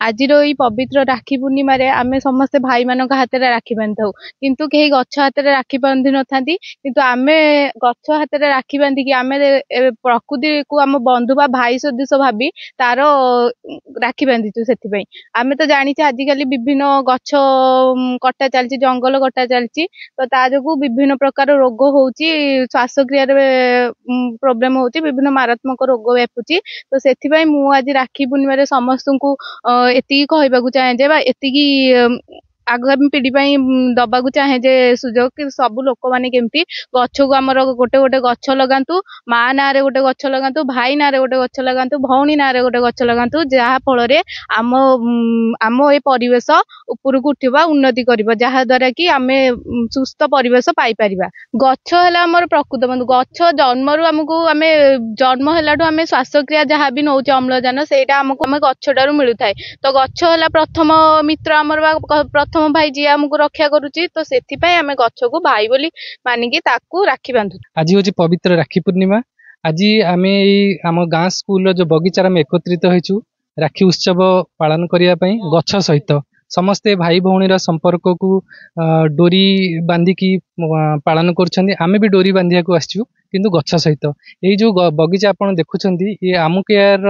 आज पवित्र राखी पूर्णिम आम समस्ते भाई मान हाथ में राखी बांधि था किंतु कहीं गछ हाथ में राखी बांधि न था किंतु आम गछ हाथ में राखी बांधिकी आम प्रकृति को आम बंधु बा भाई सदृश भाभी तार राखी बांधिचु से आम तो जानी आजिकल विभिन्न गछ कटा चलती जंगल कटा चलती तो ता जो विभिन्न प्रकार रोग होची श्वासक्रिया प्रोब्लेम होची विभिन्न मारात्मक रोग व्यापुची तो से आज राखी पूर्णिम समस्त को एति कहवाक चाहे एति आगामी पीढ़ी दबा चाहे जे सुजोग कि सब लोक मैंने केमती गछ को आमर गोटे गोटे गछ लगातु माँ ना रे गोटे गछ लगातु भाई ना रे गोटे गछ लगातु भौणी ना रे गोटे गछ लगातु जहाँ फल आम आम ए परिवेश उपरक उठा उन्नति कर जहा द्वारा कि आम सुस्थ परिवेश पाई परिबा गछ है आमर प्रकृत बंधु गछ जन्मरू आमको आम जन्म है आम श्वासक्रिया जहाँ भी नौ अम्लजान से आम गछटारू मिलू थाए तो गछ है प्रथम मित्र आमर प्रथम भाई जी आमको रक्षा करुच्ची तो से आम गछ को भाई बोली मानिकी ताकू राखी बांधु। आज हूँ पवित्र राखी पूर्णिमा। आज आम आम गाँ स्कूल जो बगीचार आम एकत्रित होइचु राखी उत्सव पालन करने गछ सहित समस्ते भाई भौणीर संपर्क को डोरी बांधिकी पालन कर डोरी बांधिया को आसचु किंतु गछ सहित यही जो बगीचा आपन देखुछंती ये आम केयर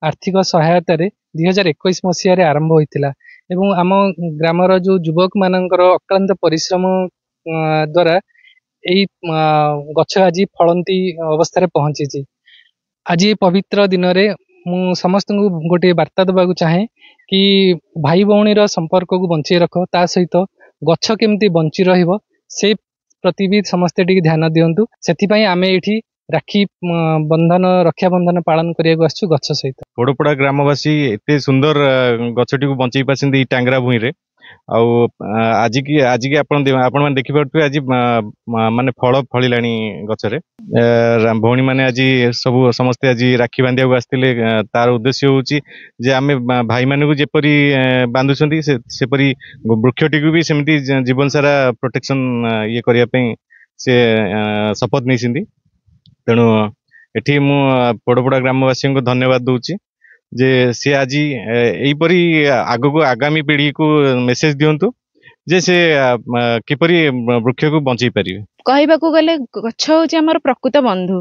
आर्थिक सहायता 2021 मसीह आरंभ होता एवं आम ग्रामर जो युवक मानकर अक्लांत परिश्रम द्वारा यही गछ आज फलंती अवस्था पहुंची। आज ये पवित्र दिन में मु समस्त को गोटे वार्ता देवाक चाहे कि भाई भौणीर संपर्क को बंचे रख ता सहित गछ केमती बंची रहिबो से प्रति भी समस्ते टिके ध्यान दियंतु। सेथिपई आमे एठी राखी बंधन रक्षा बंधन पालन करने आसछु गछ सहित। पोड़पड़ा ग्रामवासी एते सुंदर गछटी को बंचई पाछिंदी टांगरा भूई रे आज की आपण माने देखि पारथु आज माने फल फलिलानी गछरे भौणी माने आज सब समस्ते आज राखी बांधिया को आस्तिले तार उद्देश्य होची जे आमे भाई माने को जेपरी बांधुछंती सेपरी वृक्षटी को भी सेमती जीवन सारा प्रोटेक्शन ये करिया पई से शपथ नैसिंदी। तेणु एठी मु पोड़पड़ा ग्रामवासी को धन्यवाद दूची जे सी आज यहीपरी आगको आगामी पीढ़ी को मेसेज दियंतु जे से किपरि वृक्ष को बंचई परिबे। कहबाकू गले गछ होची हमर प्रकृत बंधु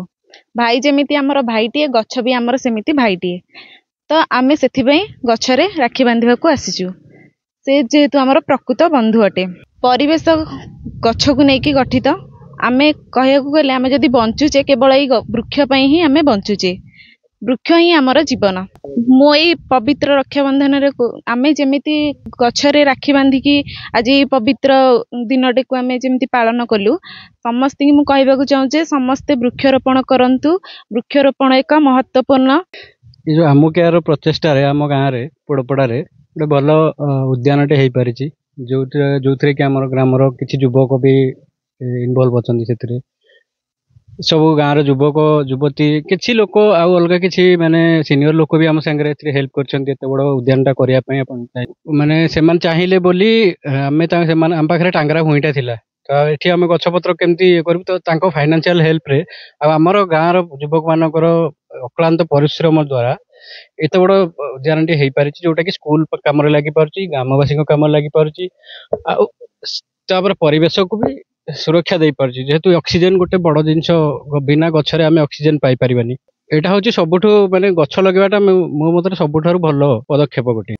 भाई जेमिति हमर भाईटिए गछ भी हमर सेमिति भाईटिए तो आमे सेथिबई गछरे राखी बांधिबा को आसीचु से जेहेतु हमर प्रकृत बंधु अटे परिवेश गछ को नेकी गठित आमे कहबाकू गले आमे जदि बंचुचे केवल एई वृक्ष पई ही आमे बंचुचे वृक्ष ही आमर जीवन मो ये पवित्र रक्षाबंधन आमे जेमिति गछरे राखी बांधिकी आज पवित्र दिनटे को आमे जेमिति पालन कलु समस्त मु कहबाकू चाहूचे समस्ते वृक्षरोपण करंतु वृक्षरोपण एक महत्वपूर्ण ये जो आम केयर प्रचेष्टा आम गाँव में पोड़पड़ा गोटे भल उद्यानटे हो पारी जो थे कि आम ग्रामर किसी युवक भी इनवल्व अच्छा से सब गाँव युवक युवती किसी लोक आउ अलग किसी माने सीनियर लोक भी आम सांगे हेल्प कर बड़ उद्यानटा करने माने से चाहिए बोली आम आम पाखे टांगरा भूईटा थिला तो ये आम गछपत्र केमती ये कर तो फाइनेंशियल हेल्प रे आमर गाँव युवक मानकर अक्लांत परिश्रम द्वारा एत बड़ उद्यानटी हो पारी जोटा कि स्कूल कम लगी पार्टी ग्रामवासी कम लगी पार्टी परिवेश को भी सुरक्षा दे पार्टी जेहेतु ऑक्सीजन गोटे बड़ जिनस बिना गछरे आमे ऑक्सीजन पाई परिबानी एटा होची सबुठु माने गछ लगेबाटा मो मते सबुठारु भलो पदक्षेप गोटे।